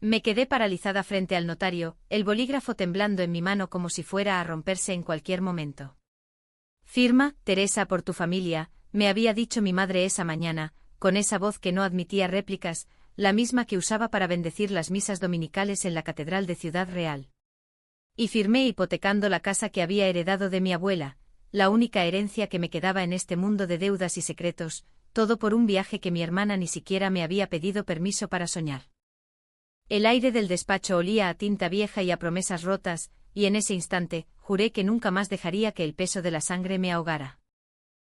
Me quedé paralizada frente al notario, el bolígrafo temblando en mi mano como si fuera a romperse en cualquier momento. Firma, Teresa, por tu familia, me había dicho mi madre esa mañana, con esa voz que no admitía réplicas, la misma que usaba para bendecir las misas dominicales en la catedral de Ciudad Real. Y firmé hipotecando la casa que había heredado de mi abuela, la única herencia que me quedaba en este mundo de deudas y secretos, todo por un viaje que mi hermana ni siquiera me había pedido permiso para soñar. El aire del despacho olía a tinta vieja y a promesas rotas, y en ese instante, juré que nunca más dejaría que el peso de la sangre me ahogara.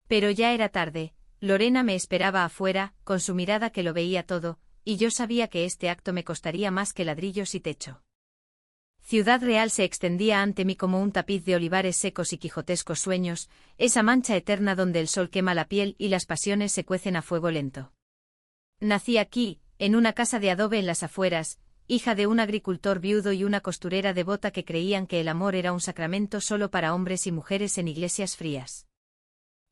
Pero ya era tarde, Lorena me esperaba afuera, con su mirada que lo veía todo, y yo sabía que este acto me costaría más que ladrillos y techo. Ciudad Real se extendía ante mí como un tapiz de olivares secos y quijotescos sueños, esa mancha eterna donde el sol quema la piel y las pasiones se cuecen a fuego lento. Nací aquí, en una casa de adobe en las afueras, hija de un agricultor viudo y una costurera devota que creían que el amor era un sacramento solo para hombres y mujeres en iglesias frías.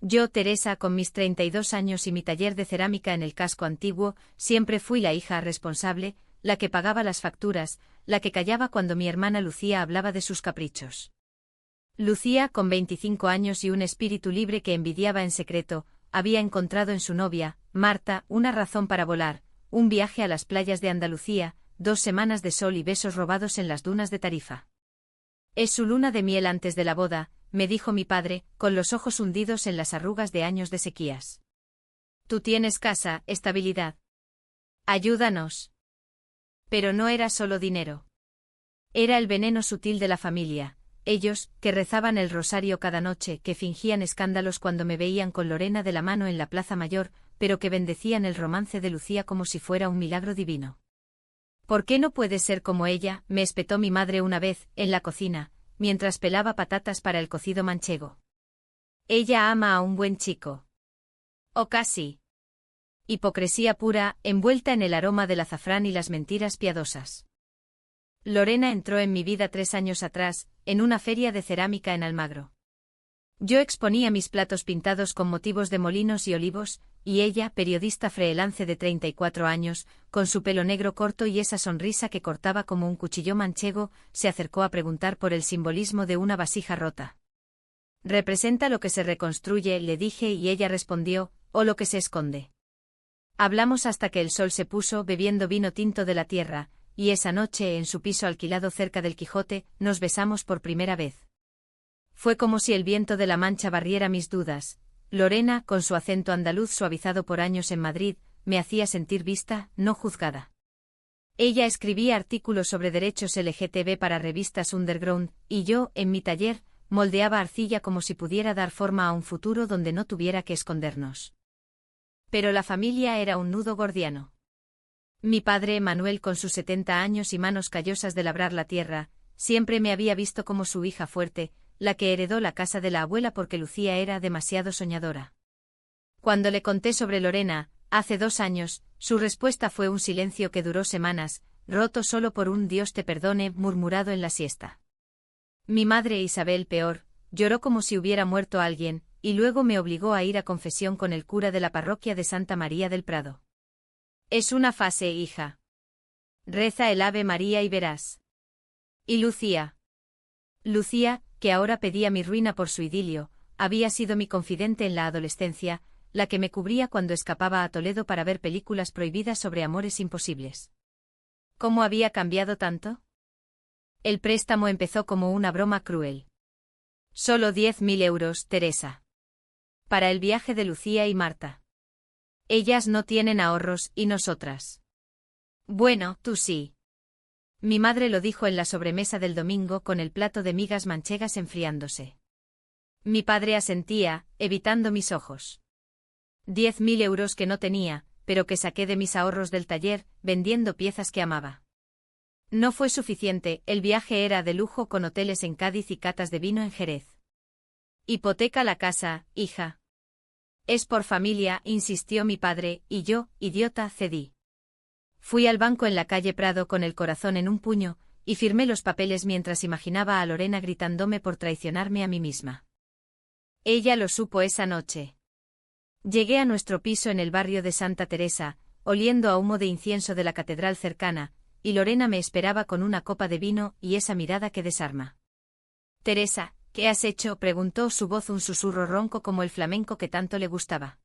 Yo, Teresa, con mis 32 años y mi taller de cerámica en el casco antiguo, siempre fui la hija responsable, la que pagaba las facturas, la que callaba cuando mi hermana Lucía hablaba de sus caprichos. Lucía, con 25 años y un espíritu libre que envidiaba en secreto, había encontrado en su novia, Marta, una razón para volar, un viaje a las playas de Andalucía, 2 semanas de sol y besos robados en las dunas de Tarifa. Es su luna de miel antes de la boda, me dijo mi padre, con los ojos hundidos en las arrugas de años de sequías. Tú tienes casa, estabilidad. Ayúdanos. Pero no era solo dinero. Era el veneno sutil de la familia, ellos, que rezaban el rosario cada noche, que fingían escándalos cuando me veían con Lorena de la mano en la Plaza Mayor, pero que bendecían el romance de Lucía como si fuera un milagro divino. ¿Por qué no puedes ser como ella?, me espetó mi madre una vez, en la cocina, mientras pelaba patatas para el cocido manchego. Ella ama a un buen chico. O casi. Hipocresía pura, envuelta en el aroma del azafrán y las mentiras piadosas. Lorena entró en mi vida 3 años atrás, en una feria de cerámica en Almagro. Yo exponía mis platos pintados con motivos de molinos y olivos, y ella, periodista freelance de 34 años, con su pelo negro corto y esa sonrisa que cortaba como un cuchillo manchego, se acercó a preguntar por el simbolismo de una vasija rota. Representa lo que se reconstruye, le dije, y ella respondió, o lo que se esconde. Hablamos hasta que el sol se puso, bebiendo vino tinto de la tierra, y esa noche, en su piso alquilado cerca del Quijote, nos besamos por primera vez. Fue como si el viento de la Mancha barriera mis dudas. Lorena, con su acento andaluz suavizado por años en Madrid, me hacía sentir vista, no juzgada. Ella escribía artículos sobre derechos LGTB para revistas underground, y yo, en mi taller, moldeaba arcilla como si pudiera dar forma a un futuro donde no tuviera que escondernos. Pero la familia era un nudo gordiano. Mi padre, Manuel, con sus 70 años y manos callosas de labrar la tierra, siempre me había visto como su hija fuerte, la que heredó la casa de la abuela porque Lucía era demasiado soñadora. Cuando le conté sobre Lorena, hace 2 años, su respuesta fue un silencio que duró semanas, roto solo por un Dios te perdone murmurado en la siesta. Mi madre, Isabel, peor, lloró como si hubiera muerto alguien, y luego me obligó a ir a confesión con el cura de la parroquia de Santa María del Prado. Es una fase, hija. Reza el Ave María y verás. ¿Y Lucía? Lucía, que ahora pedía mi ruina por su idilio, había sido mi confidente en la adolescencia, la que me cubría cuando escapaba a Toledo para ver películas prohibidas sobre amores imposibles. ¿Cómo había cambiado tanto? El préstamo empezó como una broma cruel. Solo 10.000 euros, Teresa. Para el viaje de Lucía y Marta. Ellas no tienen ahorros, y nosotras. Bueno, tú sí. Mi madre lo dijo en la sobremesa del domingo con el plato de migas manchegas enfriándose. Mi padre asentía, evitando mis ojos. 10.000 euros que no tenía, pero que saqué de mis ahorros del taller, vendiendo piezas que amaba. No fue suficiente, el viaje era de lujo con hoteles en Cádiz y catas de vino en Jerez. Hipoteca la casa, hija. Es por familia, insistió mi padre, y yo, idiota, cedí. Fui al banco en la calle Prado con el corazón en un puño, y firmé los papeles mientras imaginaba a Lorena gritándome por traicionarme a mí misma. Ella lo supo esa noche. Llegué a nuestro piso en el barrio de Santa Teresa, oliendo a humo de incienso de la catedral cercana, y Lorena me esperaba con una copa de vino y esa mirada que desarma. «Teresa, ¿qué has hecho?», preguntó, su voz un susurro ronco como el flamenco que tanto le gustaba.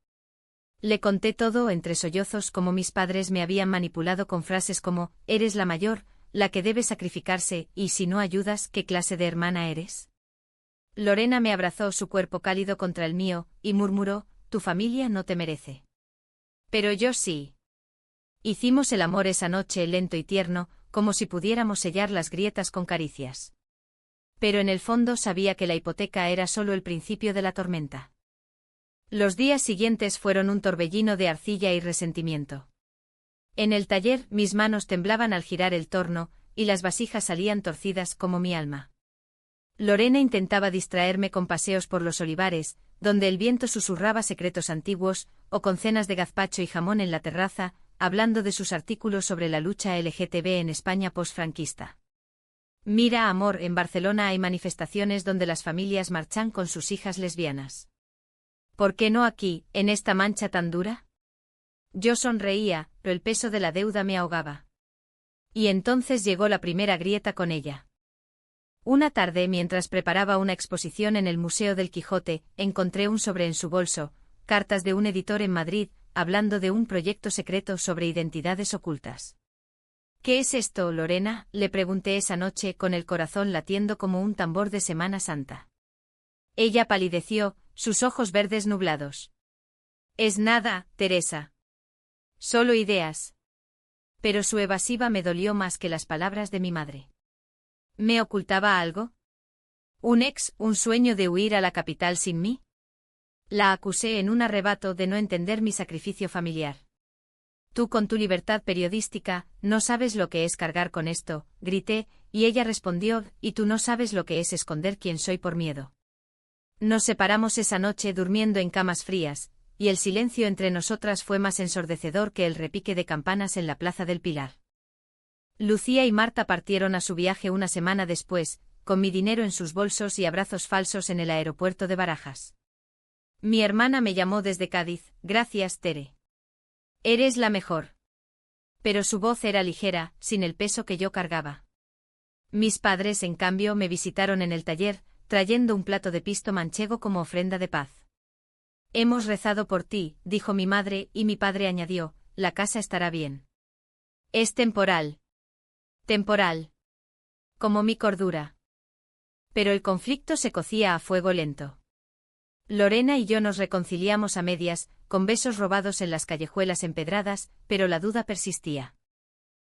Le conté todo entre sollozos, como mis padres me habían manipulado con frases como: «Eres la mayor, la que debe sacrificarse, y si no ayudas, ¿qué clase de hermana eres?». Lorena me abrazó su cuerpo cálido contra el mío, y murmuró: «Tu familia no te merece». «Pero yo sí». Hicimos el amor esa noche, lento y tierno, como si pudiéramos sellar las grietas con caricias. Pero en el fondo sabía que la hipoteca era solo el principio de la tormenta. Los días siguientes fueron un torbellino de arcilla y resentimiento. En el taller, mis manos temblaban al girar el torno, y las vasijas salían torcidas como mi alma. Lorena intentaba distraerme con paseos por los olivares, donde el viento susurraba secretos antiguos, o con cenas de gazpacho y jamón en la terraza, hablando de sus artículos sobre la lucha LGTB en España posfranquista. «Mira, amor, en Barcelona hay manifestaciones donde las familias marchan con sus hijas lesbianas. ¿Por qué no aquí, en esta mancha tan dura?». Yo sonreía, pero el peso de la deuda me ahogaba. Y entonces llegó la primera grieta con ella. Una tarde, mientras preparaba una exposición en el Museo del Quijote, encontré un sobre en su bolso, cartas de un editor en Madrid, hablando de un proyecto secreto sobre identidades ocultas. «¿Qué es esto, Lorena?», le pregunté esa noche, con el corazón latiendo como un tambor de Semana Santa. Ella palideció, sus ojos verdes nublados. «Es nada, Teresa. Solo ideas». Pero su evasiva me dolió más que las palabras de mi madre. ¿Me ocultaba algo? ¿Un sueño de huir a la capital sin mí? La acusé en un arrebato de no entender mi sacrificio familiar. «Tú, con tu libertad periodística, no sabes lo que es cargar con esto», grité, y ella respondió: «Y tú no sabes lo que es esconder quién soy por miedo». Nos separamos esa noche durmiendo en camas frías, y el silencio entre nosotras fue más ensordecedor que el repique de campanas en la Plaza del Pilar. Lucía y Marta partieron a su viaje una semana después, con mi dinero en sus bolsos y abrazos falsos en el aeropuerto de Barajas. Mi hermana me llamó desde Cádiz: «Gracias, Tere. Eres la mejor». Pero su voz era ligera, sin el peso que yo cargaba. Mis padres, en cambio, me visitaron en el taller, trayendo un plato de pisto manchego como ofrenda de paz. «Hemos rezado por ti», dijo mi madre, y mi padre añadió: «La casa estará bien». «Es temporal». «Temporal. Como mi cordura». Pero el conflicto se cocía a fuego lento. Lorena y yo nos reconciliamos a medias, con besos robados en las callejuelas empedradas, pero la duda persistía.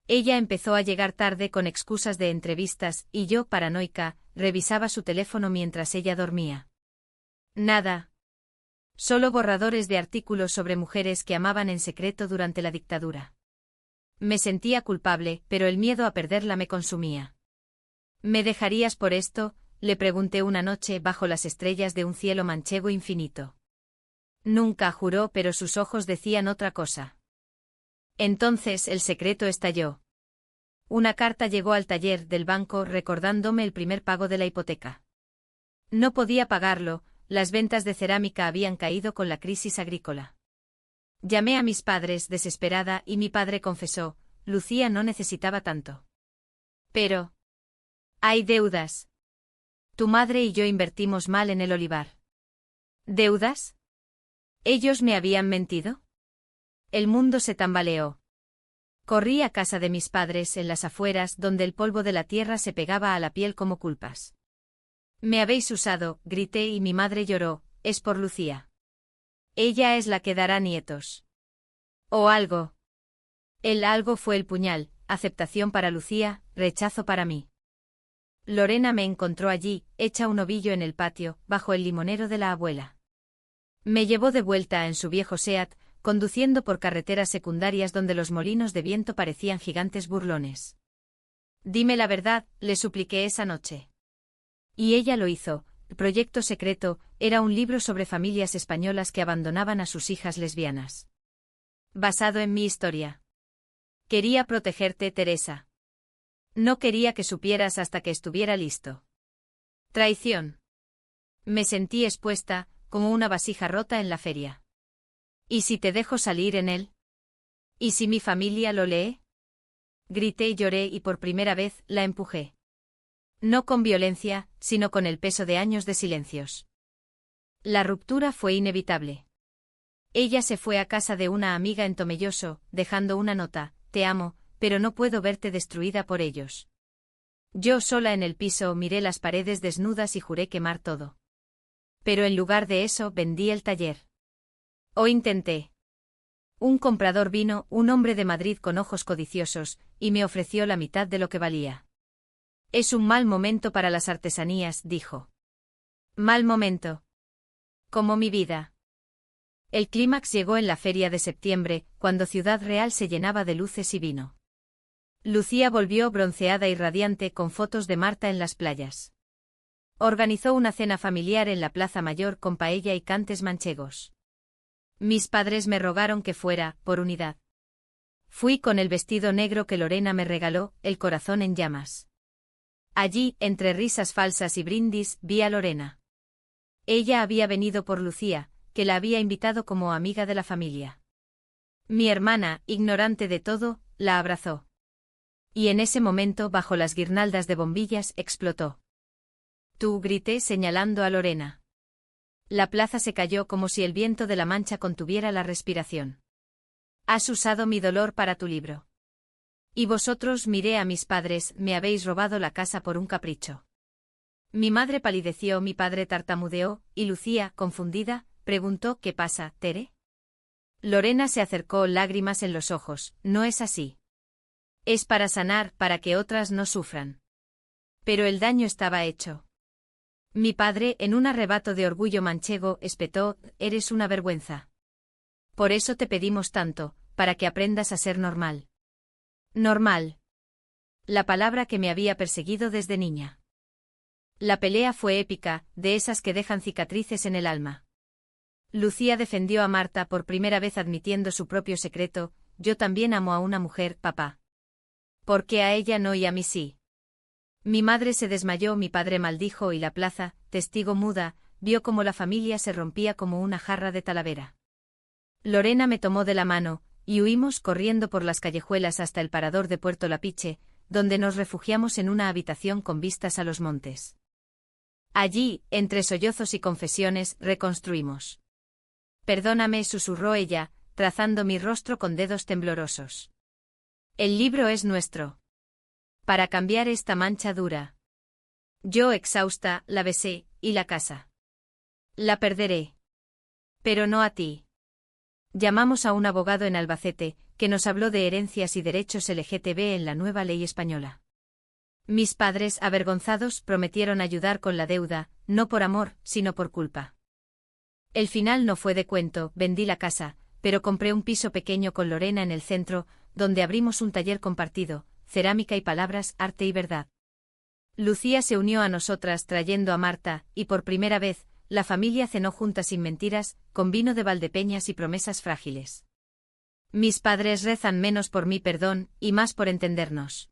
Ella empezó a llegar tarde con excusas de entrevistas, y yo, paranoica, revisaba su teléfono mientras ella dormía. Nada. Solo borradores de artículos sobre mujeres que amaban en secreto durante la dictadura. Me sentía culpable, pero el miedo a perderla me consumía. «¿Me dejarías por esto?», le pregunté una noche bajo las estrellas de un cielo manchego infinito. «Nunca», juró, pero sus ojos decían otra cosa. Entonces el secreto estalló. Una carta llegó al taller del banco recordándome el primer pago de la hipoteca. No podía pagarlo, las ventas de cerámica habían caído con la crisis agrícola. Llamé a mis padres desesperada y mi padre confesó: «Lucía no necesitaba tanto». «Pero hay deudas. Tu madre y yo invertimos mal en el olivar». «¿Deudas? ¿Ellos me habían mentido?». El mundo se tambaleó. Corrí a casa de mis padres en las afueras, donde el polvo de la tierra se pegaba a la piel como culpas. «Me habéis usado», grité, y mi madre lloró: «Es por Lucía. Ella es la que dará nietos». «O algo». El algo fue el puñal: aceptación para Lucía, rechazo para mí. Lorena me encontró allí, hecha un ovillo en el patio, bajo el limonero de la abuela. Me llevó de vuelta en su viejo Seat, conduciendo por carreteras secundarias donde los molinos de viento parecían gigantes burlones. «Dime la verdad», le supliqué esa noche. Y ella lo hizo. El proyecto secreto era un libro sobre familias españolas que abandonaban a sus hijas lesbianas. Basado en mi historia. Quería protegerte, Teresa. No quería que supieras hasta que estuviera listo. Traición. Me sentí expuesta, como una vasija rota en la feria. ¿Y si te dejo salir en él? ¿Y si mi familia lo lee? Grité y lloré y por primera vez la empujé. No con violencia, sino con el peso de años de silencios. La ruptura fue inevitable. Ella se fue a casa de una amiga en Tomelloso, dejando una nota: te amo, pero no puedo verte destruida por ellos. Yo sola en el piso miré las paredes desnudas y juré quemar todo. Pero en lugar de eso vendí el taller. O intenté. Un comprador vino, un hombre de Madrid con ojos codiciosos, y me ofreció la mitad de lo que valía. Es un mal momento para las artesanías, dijo. Mal momento. Como mi vida. El clímax llegó en la feria de septiembre, cuando Ciudad Real se llenaba de luces y vino. Lucía volvió bronceada y radiante con fotos de Marta en las playas. Organizó una cena familiar en la Plaza Mayor con paella y cantes manchegos. Mis padres me rogaron que fuera, por unidad. Fui con el vestido negro que Lorena me regaló, el corazón en llamas. Allí, entre risas falsas y brindis, vi a Lorena. Ella había venido por Lucía, que la había invitado como amiga de la familia. Mi hermana, ignorante de todo, la abrazó. Y en ese momento, bajo las guirnaldas de bombillas, explotó. Tú, grité señalando a Lorena. La plaza se cayó como si el viento de la Mancha contuviera la respiración. Has usado mi dolor para tu libro. Y vosotros, miré a mis padres, me habéis robado la casa por un capricho. Mi madre palideció, mi padre tartamudeó, y Lucía, confundida, preguntó: ¿qué pasa, Tere? Lorena se acercó, lágrimas en los ojos: no es así. Es para sanar, para que otras no sufran. Pero el daño estaba hecho. Mi padre, en un arrebato de orgullo manchego, espetó: eres una vergüenza. Por eso te pedimos tanto, para que aprendas a ser normal. Normal. La palabra que me había perseguido desde niña. La pelea fue épica, de esas que dejan cicatrices en el alma. Lucía defendió a Marta por primera vez admitiendo su propio secreto: yo también amo a una mujer, papá. ¿Por qué a ella no y a mí sí? Mi madre se desmayó, mi padre maldijo y la plaza, testigo muda, vio cómo la familia se rompía como una jarra de Talavera. Lorena me tomó de la mano, y huimos corriendo por las callejuelas hasta el parador de Puerto Lapiche, donde nos refugiamos en una habitación con vistas a los montes. Allí, entre sollozos y confesiones, reconstruimos. Perdóname, susurró ella, trazando mi rostro con dedos temblorosos. El libro es nuestro. Para cambiar esta mancha dura. Yo, exhausta, la besé, y la casa. La perderé. Pero no a ti. Llamamos a un abogado en Albacete, que nos habló de herencias y derechos LGTB en la nueva ley española. Mis padres, avergonzados, prometieron ayudar con la deuda, no por amor, sino por culpa. El final no fue de cuento, vendí la casa, pero compré un piso pequeño con Lorena en el centro, donde abrimos un taller compartido: cerámica y palabras, arte y verdad. Lucía se unió a nosotras trayendo a Marta, y por primera vez, la familia cenó junta sin mentiras, con vino de Valdepeñas y promesas frágiles. Mis padres rezan menos por mi perdón, y más por entendernos.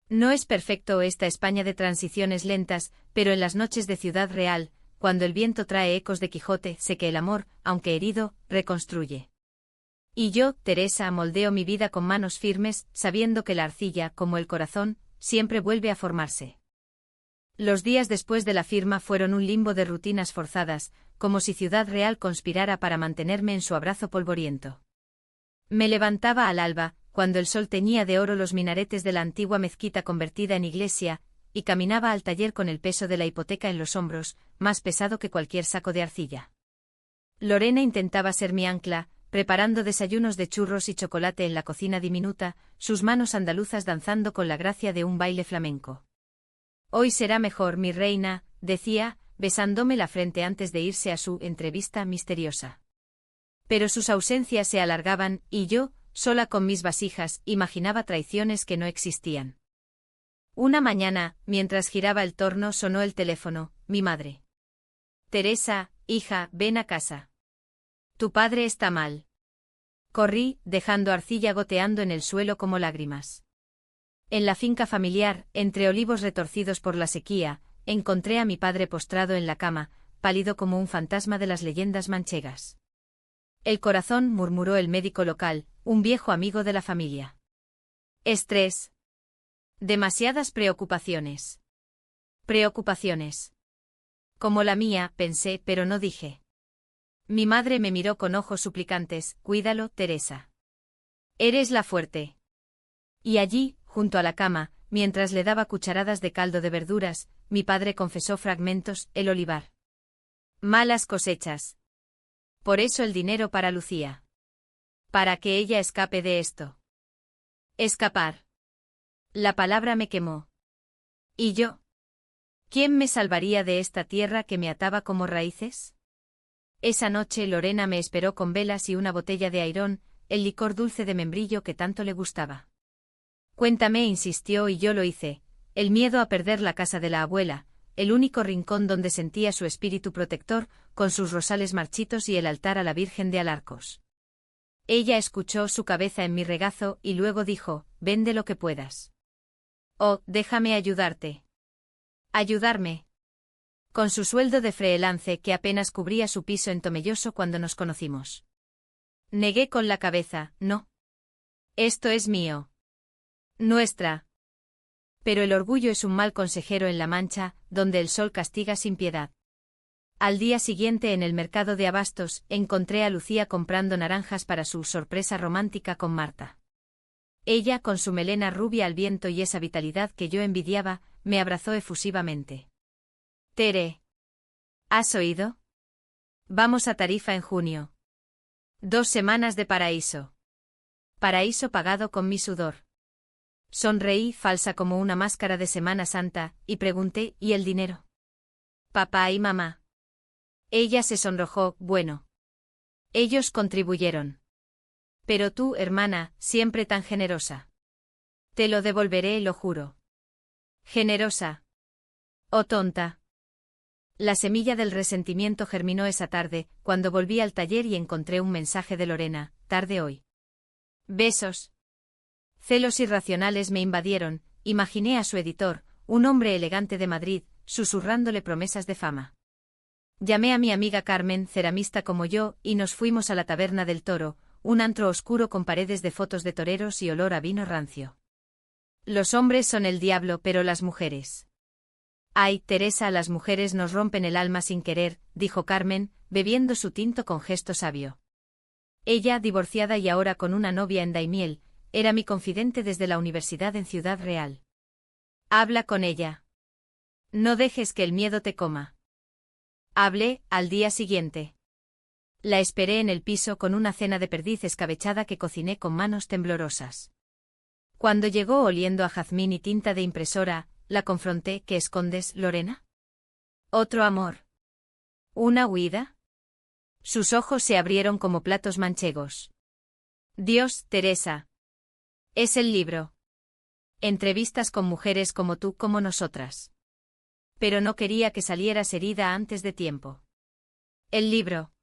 No es perfecto esta España de transiciones lentas, pero en las noches de Ciudad Real, cuando el viento trae ecos de Quijote, sé que el amor, aunque herido, reconstruye. Y yo, Teresa, moldeo mi vida con manos firmes, sabiendo que la arcilla, como el corazón, siempre vuelve a formarse. Los días después de la firma fueron un limbo de rutinas forzadas, como si Ciudad Real conspirara para mantenerme en su abrazo polvoriento. Me levantaba al alba, cuando el sol teñía de oro los minaretes de la antigua mezquita convertida en iglesia, y caminaba al taller con el peso de la hipoteca en los hombros, más pesado que cualquier saco de arcilla. Lorena intentaba ser mi ancla, preparando desayunos de churros y chocolate en la cocina diminuta, sus manos andaluzas danzando con la gracia de un baile flamenco. Hoy será mejor, mi reina, decía, besándome la frente antes de irse a su entrevista misteriosa. Pero sus ausencias se alargaban, y yo, sola con mis vasijas, imaginaba traiciones que no existían. Una mañana, mientras giraba el torno, sonó el teléfono: mi madre. Teresa, hija, ven a casa. Tu padre está mal. Corrí, dejando arcilla goteando en el suelo como lágrimas. En la finca familiar, entre olivos retorcidos por la sequía, encontré a mi padre postrado en la cama, pálido como un fantasma de las leyendas manchegas. El corazón, murmuró el médico local, un viejo amigo de la familia. Estrés. Demasiadas preocupaciones. Preocupaciones. Como la mía, pensé, pero no dije. Mi madre me miró con ojos suplicantes. Cuídalo, Teresa. Eres la fuerte. Y allí, junto a la cama, mientras le daba cucharadas de caldo de verduras, mi padre confesó fragmentos, el olivar. Malas cosechas. Por eso el dinero para Lucía. Para que ella escape de esto. Escapar. La palabra me quemó. ¿Y yo? ¿Quién me salvaría de esta tierra que me ataba como raíces? Esa noche Lorena me esperó con velas y una botella de airón, el licor dulce de membrillo que tanto le gustaba. Cuéntame, insistió, y yo lo hice. El miedo a perder la casa de la abuela, el único rincón donde sentía su espíritu protector, con sus rosales marchitos y el altar a la Virgen de Alarcos. Ella escuchó su cabeza en mi regazo y luego dijo: vende lo que puedas. Oh, déjame ayudarte. ¿Ayudarme? Con su sueldo de freelance que apenas cubría su piso en Tomelloso cuando nos conocimos. Negué con la cabeza: no. Esto es mío. Nuestra. Pero el orgullo es un mal consejero en La Mancha, donde el sol castiga sin piedad. Al día siguiente en el mercado de abastos, encontré a Lucía comprando naranjas para su sorpresa romántica con Marta. Ella, con su melena rubia al viento y esa vitalidad que yo envidiaba, me abrazó efusivamente. Tere. ¿Has oído? Vamos a Tarifa en junio. 2 semanas de paraíso. Paraíso pagado con mi sudor. Sonreí, falsa como una máscara de Semana Santa, y pregunté: ¿y el dinero? Papá y mamá. Ella se sonrojó: bueno. Ellos contribuyeron. Pero tú, hermana, siempre tan generosa. Te lo devolveré, lo juro. ¿Generosa? ¿O tonta? La semilla del resentimiento germinó esa tarde, cuando volví al taller y encontré un mensaje de Lorena: tarde hoy. Besos. Celos irracionales me invadieron, imaginé a su editor, un hombre elegante de Madrid, susurrándole promesas de fama. Llamé a mi amiga Carmen, ceramista como yo, y nos fuimos a la Taberna del Toro, un antro oscuro con paredes de fotos de toreros y olor a vino rancio. Los hombres son el diablo, pero las mujeres. Ay, Teresa, las mujeres nos rompen el alma sin querer, dijo Carmen, bebiendo su tinto con gesto sabio. Ella, divorciada y ahora con una novia en Daimiel, era mi confidente desde la universidad en Ciudad Real. Habla con ella. No dejes que el miedo te coma. Hablé, al día siguiente. La esperé en el piso con una cena de perdiz escabechada que cociné con manos temblorosas. Cuando llegó oliendo a jazmín y tinta de impresora, la confronté: ¿qué escondes, Lorena? ¿Otro amor? ¿Una huida? Sus ojos se abrieron como platos manchegos. Dios, Teresa. Es el libro. Entrevistas con mujeres como tú, como nosotras. Pero no quería que salieras herida antes de tiempo. El libro.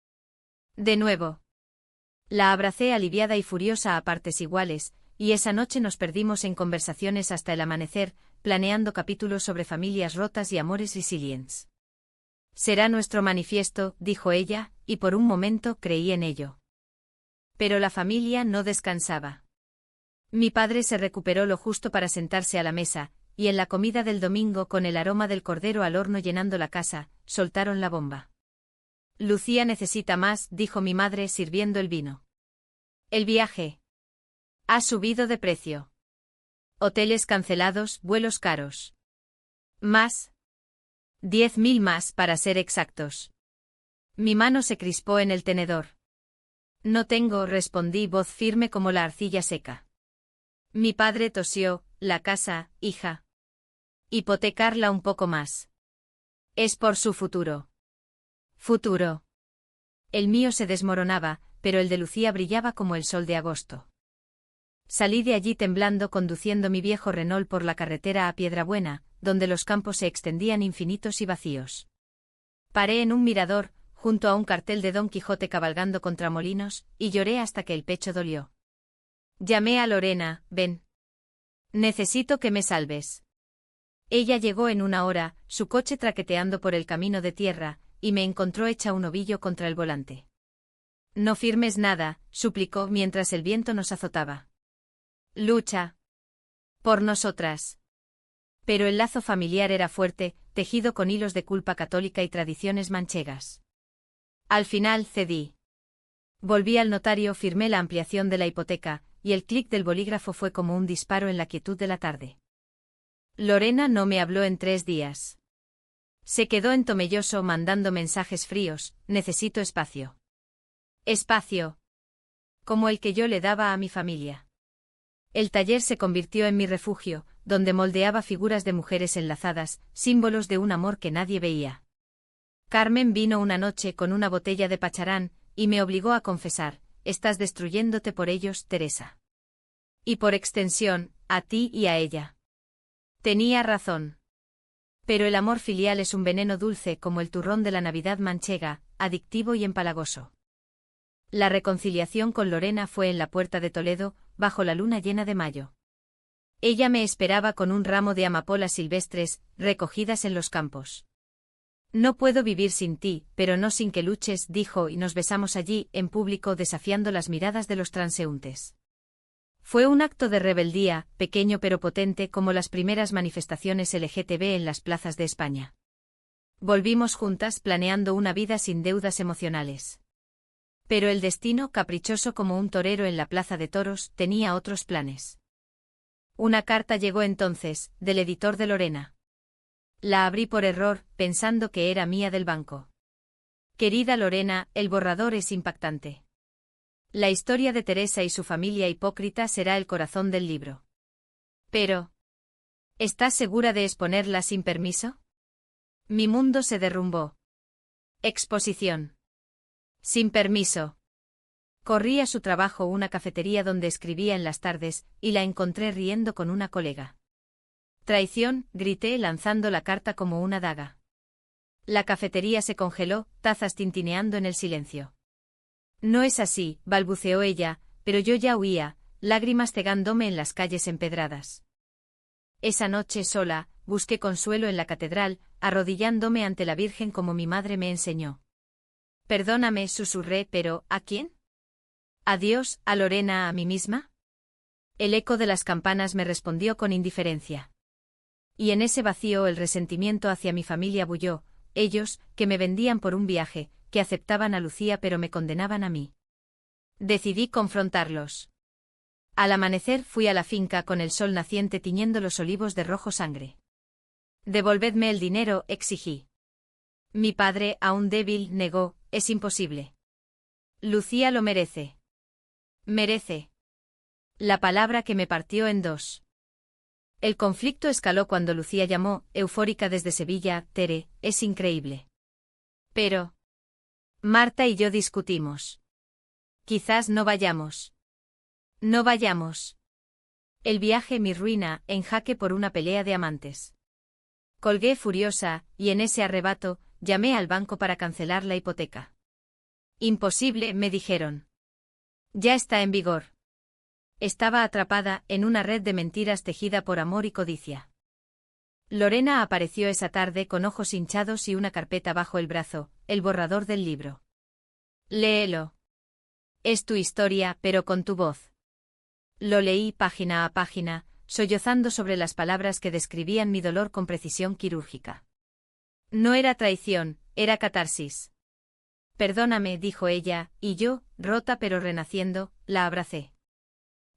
De nuevo. La abracé aliviada y furiosa a partes iguales, y esa noche nos perdimos en conversaciones hasta el amanecer, planeando capítulos sobre familias rotas y amores resilientes. Será nuestro manifiesto, dijo ella, y por un momento creí en ello. Pero la familia no descansaba. Mi padre se recuperó lo justo para sentarse a la mesa, y en la comida del domingo, con el aroma del cordero al horno llenando la casa, soltaron la bomba. Lucía necesita más, dijo mi madre sirviendo el vino. El viaje ha subido de precio. Hoteles cancelados, vuelos caros. Más. 10.000 más para ser exactos. Mi mano se crispó en el tenedor. No tengo, respondí, voz firme como la arcilla seca. Mi padre tosió: la casa, hija. Hipotecarla un poco más. Es por su futuro. Futuro. El mío se desmoronaba, pero el de Lucía brillaba como el sol de agosto. Salí de allí temblando conduciendo mi viejo Renault por la carretera a Piedrabuena, donde los campos se extendían infinitos y vacíos. Paré en un mirador, junto a un cartel de Don Quijote cabalgando contra molinos, y lloré hasta que el pecho dolió. Llamé a Lorena: ven. Necesito que me salves. Ella llegó en 1 hora, su coche traqueteando por el camino de tierra, y me encontró hecha un ovillo contra el volante. No firmes nada, suplicó mientras el viento nos azotaba. Lucha. Por nosotras. Pero el lazo familiar era fuerte, tejido con hilos de culpa católica y tradiciones manchegas. Al final cedí. Volví al notario, firmé la ampliación de la hipoteca, y el clic del bolígrafo fue como un disparo en la quietud de la tarde. Lorena no me habló en 3 días. Se quedó en Tomelloso mandando mensajes fríos: necesito espacio. Espacio. Como el que yo le daba a mi familia. El taller se convirtió en mi refugio, donde moldeaba figuras de mujeres enlazadas, símbolos de un amor que nadie veía. Carmen vino una noche con una botella de pacharán, y me obligó a confesar: estás destruyéndote por ellos, Teresa. Y por extensión, a ti y a ella. Tenía razón. Pero el amor filial es un veneno dulce como el turrón de la Navidad manchega, adictivo y empalagoso. La reconciliación con Lorena fue en la puerta de Toledo, bajo la luna llena de mayo. Ella me esperaba con un ramo de amapolas silvestres, recogidas en los campos. No puedo vivir sin ti, pero no sin que luches, dijo, y nos besamos allí, en público, desafiando las miradas de los transeúntes. Fue un acto de rebeldía, pequeño pero potente, como las primeras manifestaciones LGTB en las plazas de España. Volvimos juntas, planeando una vida sin deudas emocionales. Pero el destino, caprichoso como un torero en la plaza de toros, tenía otros planes. Una carta llegó entonces, del editor de Lorena. La abrí por error, pensando que era mía del banco. Querida Lorena, el borrador es impactante. La historia de Teresa y su familia hipócrita será el corazón del libro. Pero, ¿estás segura de exponerla sin permiso? Mi mundo se derrumbó. Exposición. Sin permiso. Corrí a su trabajo, una cafetería donde escribía en las tardes, y la encontré riendo con una colega. Traición, grité lanzando la carta como una daga. La cafetería se congeló, tazas tintineando en el silencio. No es así, balbuceó ella, pero yo ya huía, lágrimas cegándome en las calles empedradas. Esa noche sola, busqué consuelo en la catedral, arrodillándome ante la Virgen como mi madre me enseñó. Perdóname, susurré, pero ¿a quién? ¿A Dios, a Lorena, a mí misma? El eco de las campanas me respondió con indiferencia. Y en ese vacío el resentimiento hacia mi familia bulló, ellos, que me vendían por un viaje, que aceptaban a Lucía pero me condenaban a mí. Decidí confrontarlos. Al amanecer fui a la finca con el sol naciente tiñendo los olivos de rojo sangre. Devolvedme el dinero, exigí. Mi padre, aún débil, negó: es imposible. Lucía lo merece. Merece. La palabra que me partió en dos. El conflicto escaló cuando Lucía llamó, eufórica desde Sevilla: Tere, es increíble. Pero Marta y yo discutimos. Quizás no vayamos. No vayamos. El viaje, mi ruina, en jaque por una pelea de amantes. Colgué furiosa, y en ese arrebato, llamé al banco para cancelar la hipoteca. Imposible, me dijeron. Ya está en vigor. Estaba atrapada en una red de mentiras tejida por amor y codicia. Lorena apareció esa tarde con ojos hinchados y una carpeta bajo el brazo, el borrador del libro. Léelo. Es tu historia, pero con tu voz. Lo leí página a página, sollozando sobre las palabras que describían mi dolor con precisión quirúrgica. No era traición, era catarsis. Perdóname, dijo ella, y yo, rota pero renaciendo, la abracé.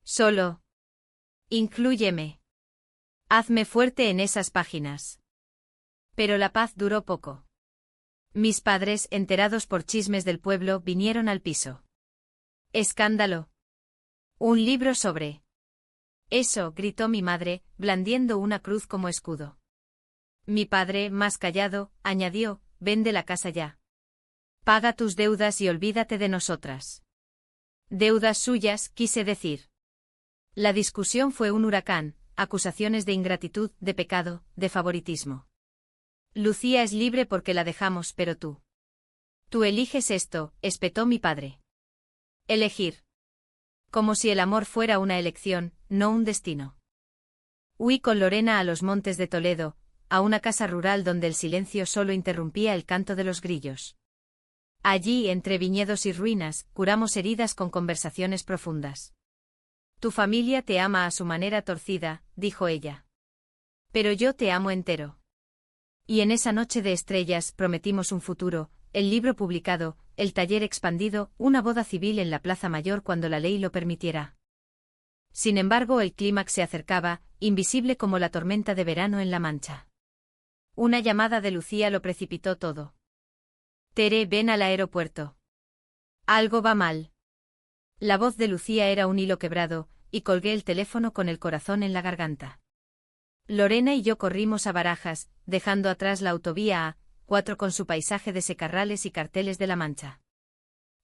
Solo. Inclúyeme. Hazme fuerte en esas páginas. Pero la paz duró poco. Mis padres, enterados por chismes del pueblo, vinieron al piso. Escándalo. Un libro sobre. Eso, gritó mi madre, blandiendo una cruz como escudo. Mi padre, más callado, añadió: vende la casa ya. Paga tus deudas y olvídate de nosotras. Deudas suyas, quise decir. La discusión fue un huracán, acusaciones de ingratitud, de pecado, de favoritismo. Lucía es libre porque la dejamos, pero tú. Tú eliges esto, espetó mi padre. Elegir. Como si el amor fuera una elección, no un destino. Huí con Lorena a los montes de Toledo, a una casa rural donde el silencio solo interrumpía el canto de los grillos. Allí, entre viñedos y ruinas, curamos heridas con conversaciones profundas. Tu familia te ama a su manera torcida, dijo ella. Pero yo te amo entero. Y en esa noche de estrellas prometimos un futuro, el libro publicado, el taller expandido, una boda civil en la Plaza Mayor cuando la ley lo permitiera. Sin embargo, el clímax se acercaba, invisible como la tormenta de verano en La Mancha. Una llamada de Lucía lo precipitó todo. Tere, ven al aeropuerto. Algo va mal. La voz de Lucía era un hilo quebrado, y colgué el teléfono con el corazón en la garganta. Lorena y yo corrimos a Barajas, dejando atrás la autovía A4 con su paisaje de secarrales y carteles de La Mancha.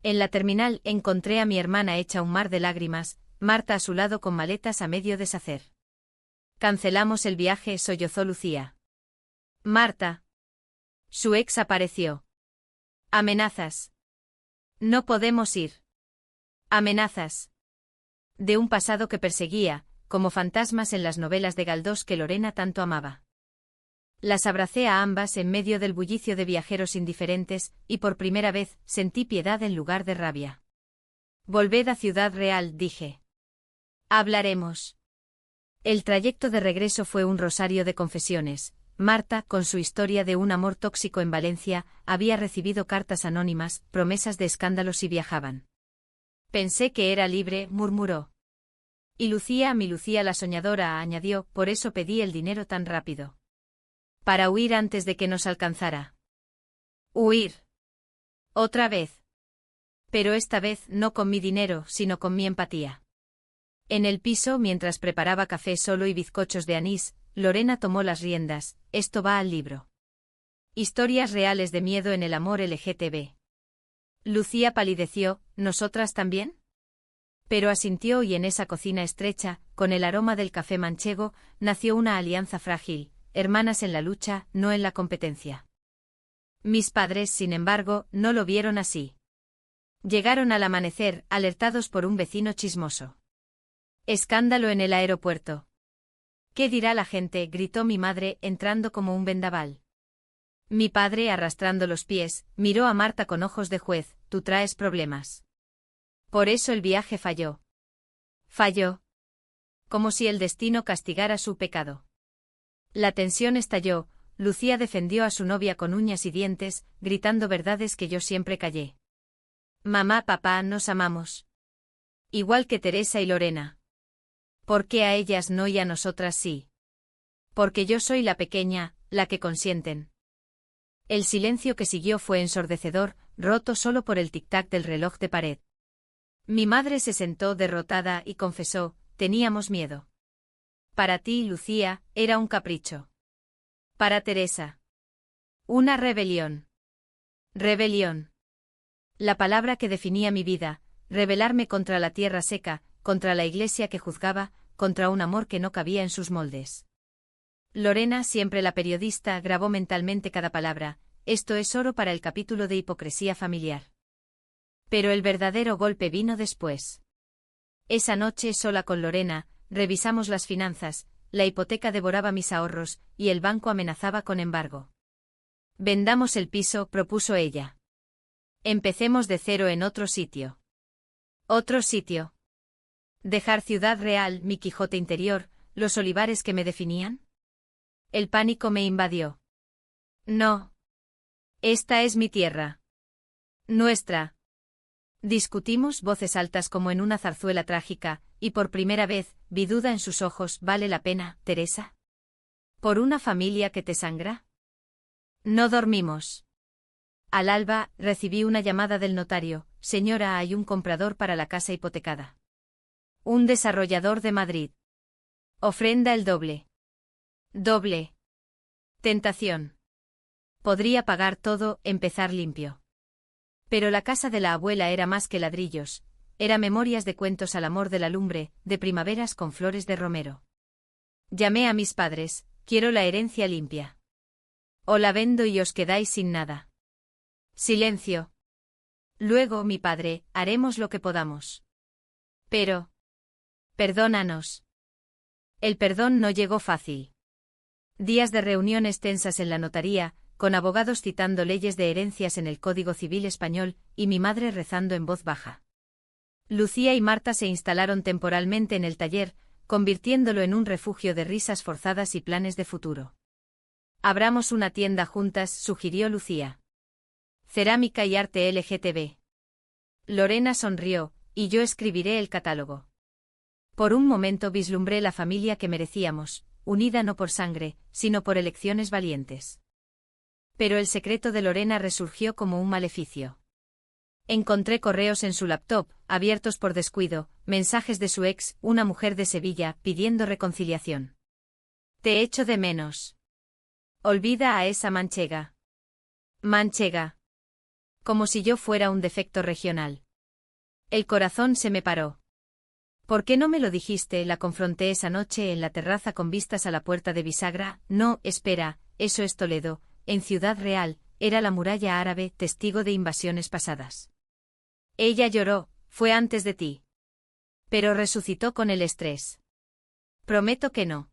En la terminal encontré a mi hermana hecha un mar de lágrimas, Marta a su lado con maletas a medio deshacer. Cancelamos el viaje, sollozó Lucía. Marta. Su ex apareció. Amenazas. No podemos ir. Amenazas. De un pasado que perseguía, como fantasmas en las novelas de Galdós que Lorena tanto amaba. Las abracé a ambas en medio del bullicio de viajeros indiferentes, y por primera vez sentí piedad en lugar de rabia. Volved a Ciudad Real, dije. Hablaremos. El trayecto de regreso fue un rosario de confesiones. Marta, con su historia de un amor tóxico en Valencia, había recibido cartas anónimas, promesas de escándalos si viajaban. Pensé que era libre, murmuró. Y Lucía, mi Lucía la soñadora, añadió, por eso pedí el dinero tan rápido. Para huir antes de que nos alcanzara. Huir. Otra vez. Pero esta vez no con mi dinero, sino con mi empatía. En el piso, mientras preparaba café solo y bizcochos de anís, Lorena tomó las riendas. Esto va al libro. Historias reales de miedo en el amor LGTB. Lucía palideció, ¿nosotras también? Pero asintió y en esa cocina estrecha, con el aroma del café manchego, nació una alianza frágil, hermanas en la lucha, no en la competencia. Mis padres, sin embargo, no lo vieron así. Llegaron al amanecer, alertados por un vecino chismoso. Escándalo en el aeropuerto. ¿Qué dirá la gente?, gritó mi madre, entrando como un vendaval. Mi padre, arrastrando los pies, miró a Marta con ojos de juez, tú traes problemas. Por eso el viaje falló. Falló. Como si el destino castigara su pecado. La tensión estalló, Lucía defendió a su novia con uñas y dientes, gritando verdades que yo siempre callé. Mamá, papá, nos amamos. Igual que Teresa y Lorena. ¿Por qué a ellas no y a nosotras sí? Porque yo soy la pequeña, la que consienten. El silencio que siguió fue ensordecedor, roto solo por el tic-tac del reloj de pared. Mi madre se sentó derrotada y confesó, teníamos miedo. Para ti, Lucía, era un capricho. Para Teresa. Una rebelión. Rebelión. La palabra que definía mi vida, rebelarme contra la tierra seca, contra la iglesia que juzgaba, contra un amor que no cabía en sus moldes. Lorena, siempre la periodista, grabó mentalmente cada palabra, esto es oro para el capítulo de hipocresía familiar. Pero el verdadero golpe vino después. Esa noche, sola con Lorena, revisamos las finanzas, la hipoteca devoraba mis ahorros, y el banco amenazaba con embargo. Vendamos el piso, propuso ella. Empecemos de cero en otro sitio. Otro sitio. Dejar Ciudad Real, mi Quijote interior, los olivares que me definían. El pánico me invadió. No. Esta es mi tierra. Nuestra. Discutimos, voces altas como en una zarzuela trágica, y por primera vez, vi duda en sus ojos, ¿vale la pena, Teresa? ¿Por una familia que te sangra? No dormimos. Al alba, recibí una llamada del notario, señora, hay un comprador para la casa hipotecada. Un desarrollador de Madrid. Ofrenda el doble. Doble. Tentación. Podría pagar todo, empezar limpio. Pero la casa de la abuela era más que ladrillos, era memorias de cuentos al amor de la lumbre, de primaveras con flores de romero. Llamé a mis padres, quiero la herencia limpia. O la vendo y os quedáis sin nada. Silencio. Luego, mi padre, haremos lo que podamos. Pero. Perdónanos. El perdón no llegó fácil. Días de reuniones tensas en la notaría, con abogados citando leyes de herencias en el Código Civil español, y mi madre rezando en voz baja. Lucía y Marta se instalaron temporalmente en el taller, convirtiéndolo en un refugio de risas forzadas y planes de futuro. Abramos una tienda juntas, sugirió Lucía. Cerámica y arte LGTB. Lorena sonrió, y yo escribiré el catálogo. Por un momento vislumbré la familia que merecíamos, unida no por sangre, sino por elecciones valientes. Pero el secreto de Lorena resurgió como un maleficio. Encontré correos en su laptop, abiertos por descuido, mensajes de su ex, una mujer de Sevilla, pidiendo reconciliación. Te echo de menos. Olvida a esa manchega. Manchega. Como si yo fuera un defecto regional. El corazón se me paró. ¿Por qué no me lo dijiste? La confronté esa noche en la terraza con vistas a la puerta de bisagra. No, espera, eso es Toledo, en Ciudad Real, era la muralla árabe, testigo de invasiones pasadas. Ella lloró, fue antes de ti. Pero resucitó con el estrés. Prometo que no.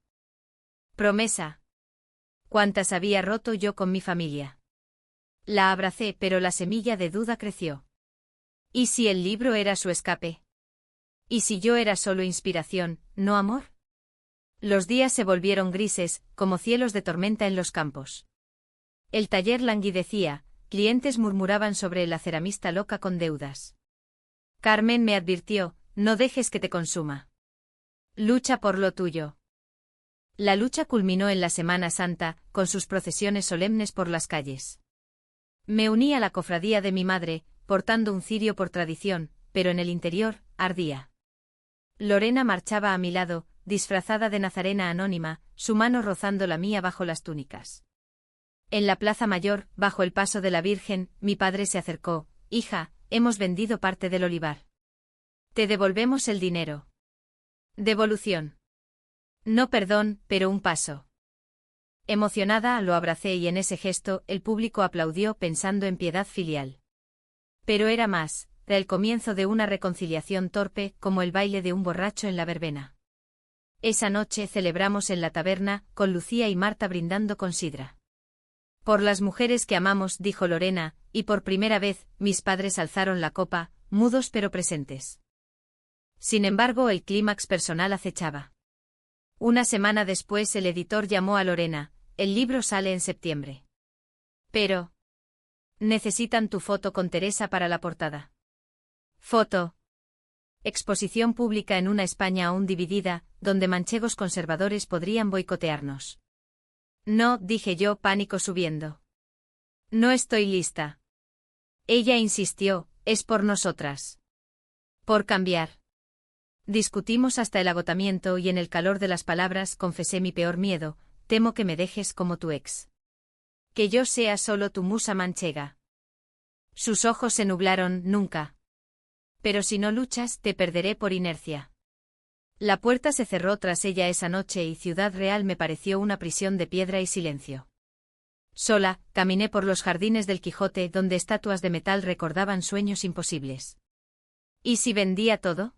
Promesa. ¿Cuántas había roto yo con mi familia? La abracé, pero la semilla de duda creció. ¿Y si el libro era su escape? ¿Y si yo era solo inspiración, no amor? Los días se volvieron grises, como cielos de tormenta en los campos. El taller languidecía, clientes murmuraban sobre la ceramista loca con deudas. Carmen me advirtió, no dejes que te consuma. Lucha por lo tuyo. La lucha culminó en la Semana Santa, con sus procesiones solemnes por las calles. Me uní a la cofradía de mi madre, portando un cirio por tradición, pero en el interior, ardía. Lorena marchaba a mi lado, disfrazada de nazarena anónima, su mano rozando la mía bajo las túnicas. En la Plaza Mayor, bajo el paso de la Virgen, mi padre se acercó. Hija, hemos vendido parte del olivar. Te devolvemos el dinero. Devolución. No perdón, pero un paso. Emocionada, lo abracé y en ese gesto, el público aplaudió pensando en piedad filial. Pero era más, era el comienzo de una reconciliación torpe, como el baile de un borracho en la verbena. Esa noche celebramos en la taberna, con Lucía y Marta brindando con sidra. Por las mujeres que amamos, dijo Lorena, y por primera vez, mis padres alzaron la copa, mudos pero presentes. Sin embargo, el clímax personal acechaba. Una semana después el editor llamó a Lorena, el libro sale en septiembre. Pero... necesitan tu foto con Teresa para la portada. Foto. Exposición pública en una España aún dividida, donde manchegos conservadores podrían boicotearnos. No, dije yo, pánico subiendo. No estoy lista. Ella insistió, es por nosotras. Por cambiar. Discutimos hasta el agotamiento y en el calor de las palabras confesé mi peor miedo, temo que me dejes como tu ex. Que yo sea solo tu musa manchega. Sus ojos se nublaron, nunca. Pero si no luchas, te perderé por inercia. La puerta se cerró tras ella esa noche y Ciudad Real me pareció una prisión de piedra y silencio. Sola, caminé por los jardines del Quijote donde estatuas de metal recordaban sueños imposibles. ¿Y si vendía todo?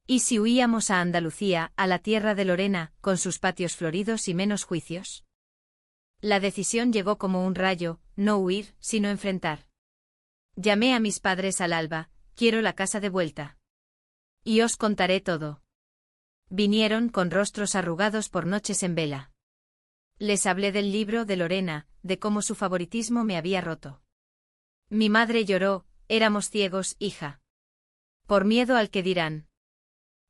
¿Y si huíamos a Andalucía, a la tierra de Lorena, con sus patios floridos y menos juicios? La decisión llegó como un rayo, no huir, sino enfrentar. Llamé a mis padres al alba, quiero la casa de vuelta. Y os contaré todo. Vinieron con rostros arrugados por noches en vela. Les hablé del libro de Lorena, de cómo su favoritismo me había roto. Mi madre lloró, éramos ciegos, hija. Por miedo al que dirán.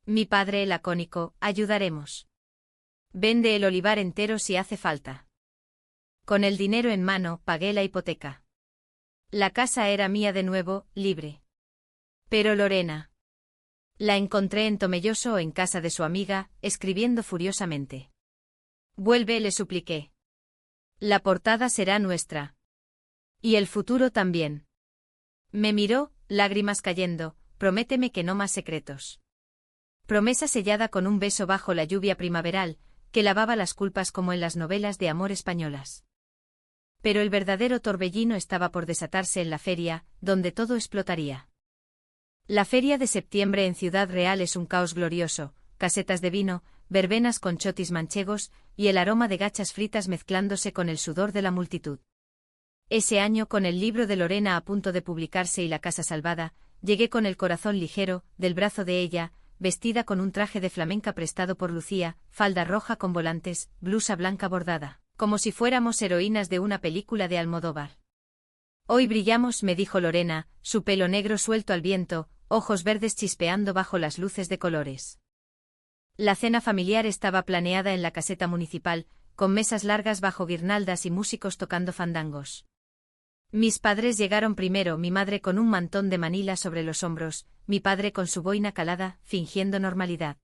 Mi padre lacónico, ayudaremos. Vende el olivar entero si hace falta. Con el dinero en mano, pagué la hipoteca. La casa era mía de nuevo, libre. Pero Lorena. La encontré en Tomelloso o en casa de su amiga, escribiendo furiosamente. Vuelve, le supliqué. La portada será nuestra. Y el futuro también. Me miró, lágrimas cayendo, prométeme que no más secretos. Promesa sellada con un beso bajo la lluvia primaveral, que lavaba las culpas como en las novelas de amor españolas. Pero el verdadero torbellino estaba por desatarse en la feria, donde todo explotaría. La feria de septiembre en Ciudad Real es un caos glorioso, casetas de vino, verbenas con chotis manchegos, y el aroma de gachas fritas mezclándose con el sudor de la multitud. Ese año, con el libro de Lorena a punto de publicarse y la casa salvada, llegué con el corazón ligero, del brazo de ella, vestida con un traje de flamenca prestado por Lucía, falda roja con volantes, blusa blanca bordada, como si fuéramos heroínas de una película de Almodóvar. Hoy brillamos, me dijo Lorena, su pelo negro suelto al viento, ojos verdes chispeando bajo las luces de colores. La cena familiar estaba planeada en la caseta municipal, con mesas largas bajo guirnaldas y músicos tocando fandangos. Mis padres llegaron primero, mi madre con un mantón de Manila sobre los hombros, mi padre con su boina calada, fingiendo normalidad.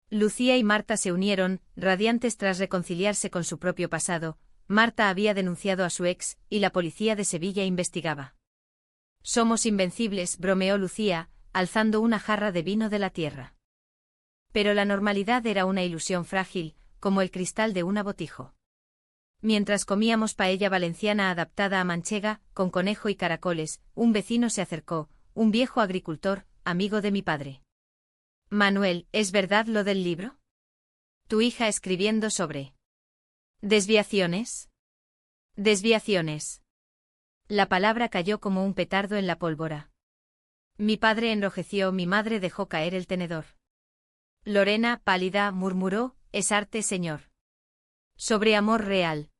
Lucía y Marta se unieron, radiantes tras reconciliarse con su propio pasado. Marta había denunciado a su ex, y la policía de Sevilla investigaba. Somos invencibles, bromeó Lucía, alzando una jarra de vino de la tierra. Pero la normalidad era una ilusión frágil, como el cristal de un abotijo. Mientras comíamos paella valenciana adaptada a manchega, con conejo y caracoles, un vecino se acercó, un viejo agricultor, amigo de mi padre. Manuel, ¿es verdad lo del libro? Tu hija escribiendo sobre desviaciones. Desviaciones. La palabra cayó como un petardo en la pólvora. Mi padre enrojeció, mi madre dejó caer el tenedor. Lorena, pálida, murmuró, es arte, señor. Sobre amor real.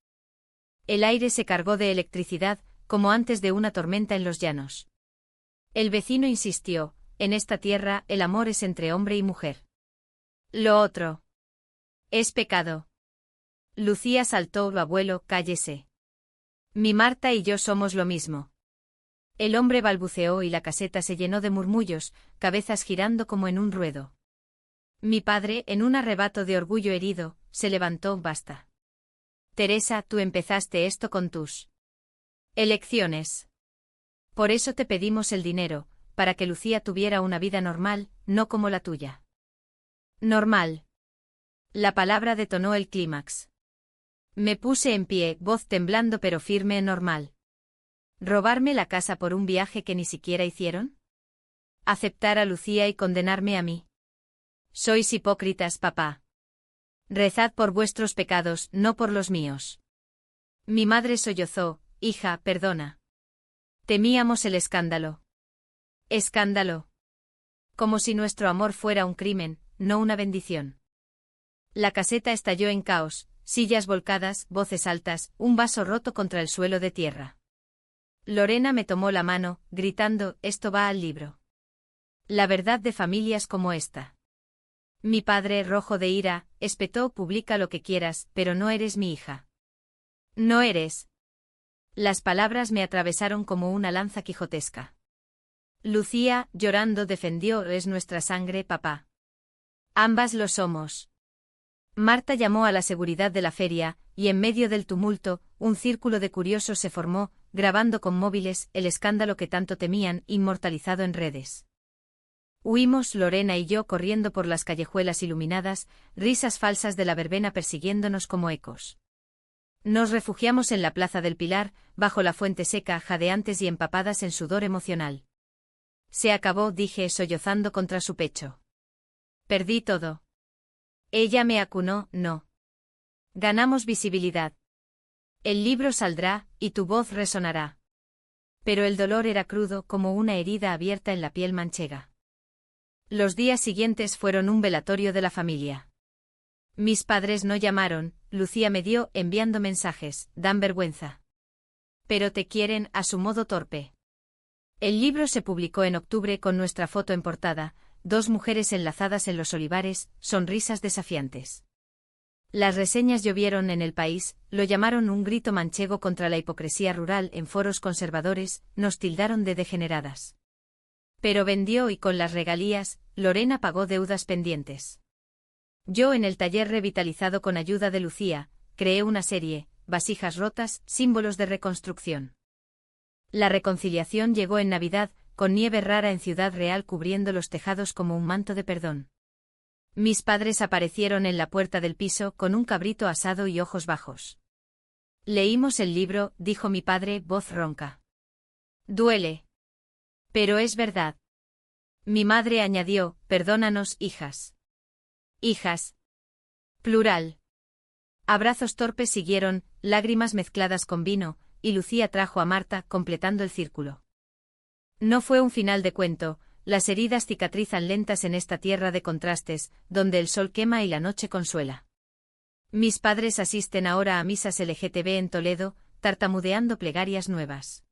El aire se cargó de electricidad, como antes de una tormenta en los llanos. El vecino insistió, en esta tierra el amor es entre hombre y mujer. Lo otro es pecado. Lucía saltó, abuelo, cállese. Mi Marta y yo somos lo mismo. El hombre balbuceó y la caseta se llenó de murmullos, cabezas girando como en un ruedo. Mi padre, en un arrebato de orgullo herido, se levantó, basta. Teresa, tú empezaste esto con tus elecciones. Por eso te pedimos el dinero, para que Lucía tuviera una vida normal, no como la tuya. Normal. La palabra detonó el clímax. Me puse en pie, voz temblando pero firme, normal. ¿Robarme la casa por un viaje que ni siquiera hicieron? ¿Aceptar a Lucía y condenarme a mí? Sois hipócritas, papá. Rezad por vuestros pecados, no por los míos. Mi madre sollozó, hija, perdona. Temíamos el escándalo. Escándalo. Como si nuestro amor fuera un crimen, no una bendición. La caseta estalló en caos, sillas volcadas, voces altas, un vaso roto contra el suelo de tierra. Lorena me tomó la mano, gritando, esto va al libro. La verdad de familias como esta. Mi padre, rojo de ira, espetó, publica lo que quieras, pero no eres mi hija. No eres. Las palabras me atravesaron como una lanza quijotesca. Lucía, llorando, defendió, es nuestra sangre, papá. Ambas lo somos. Marta llamó a la seguridad de la feria, y en medio del tumulto, un círculo de curiosos se formó, grabando con móviles el escándalo que tanto temían, inmortalizado en redes. Huimos, Lorena y yo, corriendo por las callejuelas iluminadas, risas falsas de la verbena persiguiéndonos como ecos. Nos refugiamos en la Plaza del Pilar, bajo la fuente seca, jadeantes y empapadas en sudor emocional. Se acabó, dije, sollozando contra su pecho. Perdí todo. Ella me acunó, no. Ganamos visibilidad. El libro saldrá, y tu voz resonará. Pero el dolor era crudo como una herida abierta en la piel manchega. Los días siguientes fueron un velatorio de la familia. Mis padres no llamaron, Lucía me dio, enviando mensajes, dan vergüenza. Pero te quieren, a su modo torpe. El libro se publicó en octubre con nuestra foto en portada, dos mujeres enlazadas en los olivares, sonrisas desafiantes. Las reseñas llovieron en El País, lo llamaron un grito manchego contra la hipocresía rural en foros conservadores, nos tildaron de degeneradas. Pero vendió y con las regalías, Lorena pagó deudas pendientes. Yo en el taller revitalizado con ayuda de Lucía, creé una serie, Vasijas rotas, símbolos de reconstrucción. La reconciliación llegó en Navidad, con nieve rara en Ciudad Real cubriendo los tejados como un manto de perdón. Mis padres aparecieron en la puerta del piso con un cabrito asado y ojos bajos. Leímos el libro, dijo mi padre, voz ronca. Duele. Pero es verdad. Mi madre añadió, perdónanos, hijas. Hijas. Plural. Abrazos torpes siguieron, lágrimas mezcladas con vino, y Lucía trajo a Marta, completando el círculo. No fue un final de cuento, las heridas cicatrizan lentas en esta tierra de contrastes, donde el sol quema y la noche consuela. Mis padres asisten ahora a misas LGTB en Toledo, tartamudeando plegarias nuevas.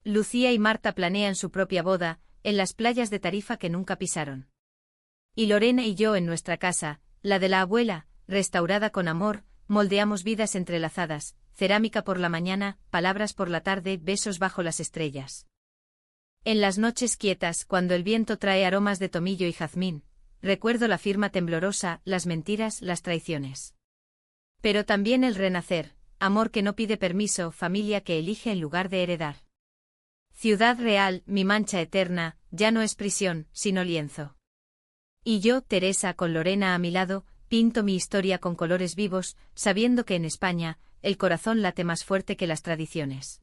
Lucía y Marta planean su propia boda, en las playas de Tarifa que nunca pisaron. Y Lorena y yo en nuestra casa, la de la abuela, restaurada con amor, moldeamos vidas entrelazadas, cerámica por la mañana, palabras por la tarde, besos bajo las estrellas. En las noches quietas, cuando el viento trae aromas de tomillo y jazmín, recuerdo la firma temblorosa, las mentiras, las traiciones. Pero también el renacer, amor que no pide permiso, familia que elige en lugar de heredar. Ciudad real, mi mancha eterna, ya no es prisión, sino lienzo. Y yo, Teresa, con Lorena a mi lado, pinto mi historia con colores vivos, sabiendo que en España, el corazón late más fuerte que las tradiciones.